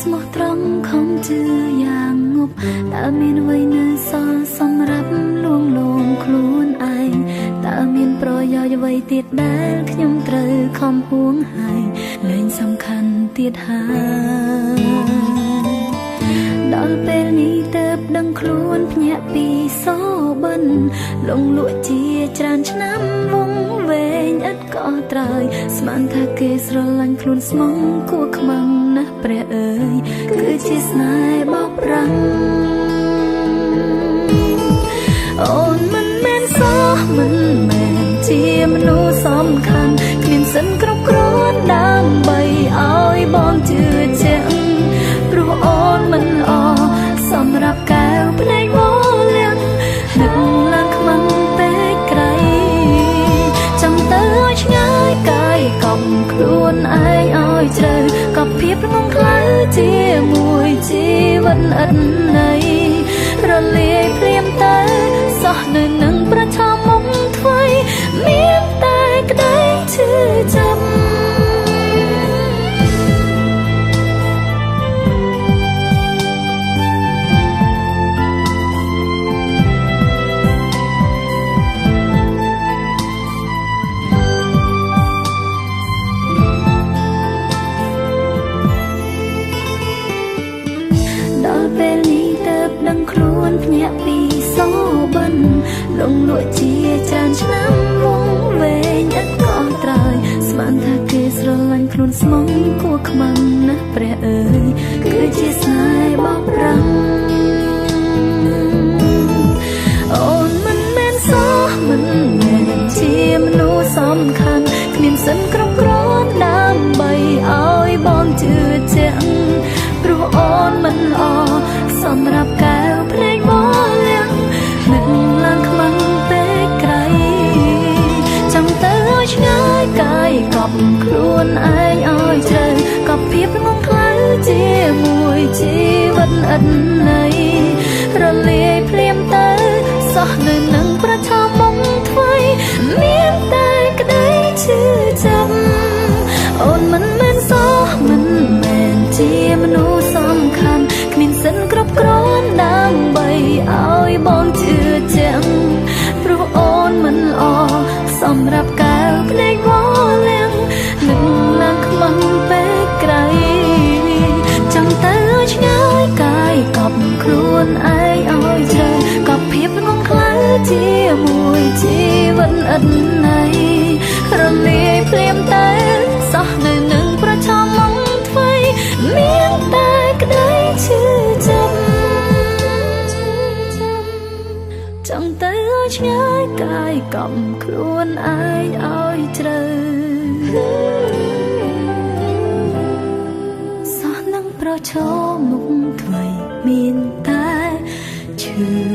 ស្មោះត្រង់ខំជឿយ៉ាងងប់តើមានអ្វីនៅសល់សម្រាប់លួងលោមខ្លួនឯងតើមានប្រយោជន៍អ្វីទៀតដែលខ្ញុំត្រូវខំហួងហែងលែងសំខាន់ទៀតហើយដល់ពេលនេះទើបដឹងខ្លួនភ្ញាក់ពីសូបិនលងលក់ជាច្រើនឆ្នាំវងវែងឥតក៏ត្រើយស្មានថាគេស្រឡាញ់ខ្លួនស្មងគួរខ្មាំងណាស់ព្រះអើយគឺជាស្នេហ៍បោកប្រាំងអូនមិនមែនសោះមិនមែនជាមនុស្សសំខាន់គ្មានសិនគ្រប់គ្រាន់ដើម្បីឲ្យបងជឿជាក់ព្រោះអូនមិនល្អសម្រាប់កែវភ្នែកមកលៀងនឹកឡើងខ្មាំងពេកក្រៃចាំទៅឲ្យឆ្ងាយកាយកប់ខ្លួនឯងឲ្យជ្រៅកប់ភាពងងខ្លៅជាមួយជីវិតឥតន័យរលាយភ្លាមទៅសោះនៅនឹងប្រឆាំមុខថ្មីមានតែក្តីឈឺចាប់ដល់ពេលនេះទើបដឹងខ្លួនភ្ញាក់ពីសូបិនលងលក់ជាច្រើនឆ្នាំវងវែងឥតក៏ត្រើយស្មានថាគេស្រឡាញ់ខ្លួនស្មងគួរខ្មាំងណាស់ព្រះអើយគឺជាស្នេហ៍បោកប្រាំងអូនមិនមែនសោះមិនមែនជាមនុស្សសំខាន់គ្មានសិនគ្រប់គ្រាន់ដើម្បីឲ្យបងជឿជាក់ព្រោះអូនមិនល្អសម្រាប់កែវភ្នែកមកលៀងនឹកឡើងខ្មាំងពេកក្រៃចាំទៅឲ្យឆ្ងាយកាយកប់ខ្លួនឯងឲ្យជ្រៅកប់ភាពងងខ្លៅជាមួយជីវិតឥតន័យរលាយភ្លាមទៅសោះនៅនឹងប្រឆាំមុខថ្មីមានតែក្តីឈឺចាប់អូនមិនមែនសោះមិនមែនជាមនុស្សសំខាន់គ្មានសិនគ្រប់គ្រាន់ដើម្បីឲ្យបងជឿជាក់ព្រោះអូនមិនល្អសម្រាប់កែវភ្នែកមកលៀងនឹកឡើងខ្មាំងពេកក្រៃចាំទៅឲ្យឆ្ងាយកាយកប់ខ្លួនឯងឲ្យជ្រៅកប់ភាពងងខ្លៅជាមួយជីវិតឥតន័យរលាយភ្លាមទៅសោះនៅនឹងប្រឆាំមុខថ្មីមានតែក្តីឈឺចាប់ចង់ទៅឲ្យឆ្ងាយកាយកំខ្លួនឯងឲ្យជ្រៅសោះនឹងប្រឈមមុខថ្មីមានតែឈឺ